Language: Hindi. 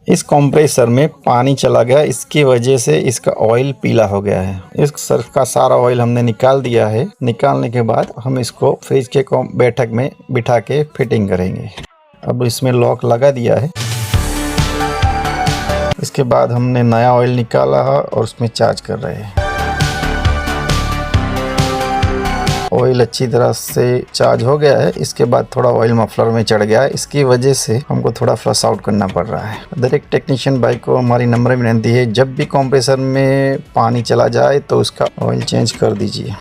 इस कंप्रेसर में पानी चला गया, इसकी वजह से इसका ऑयल पीला हो गया है। इस सर्फ का सारा ऑयल हमने निकाल दिया है। निकालने के बाद हम इसको फ्रिज के बैठक में बिठा के फिटिंग करेंगे। अब इसमें लॉक लगा दिया है। इसके बाद हमने नया ऑयल निकाला है और उसमें चार्ज कर रहे हैं। ऑयल अच्छी तरह से चार्ज हो गया है। इसके बाद थोड़ा ऑयल मफलर में चढ़ गया है, इसकी वजह से हमको थोड़ा फ्लश आउट करना पड़ रहा है। अदर एक टेक्नीशियन भाई को हमारी नंबर विनती है, जब भी कंप्रेसर में पानी चला जाए तो उसका ऑयल चेंज कर दीजिए।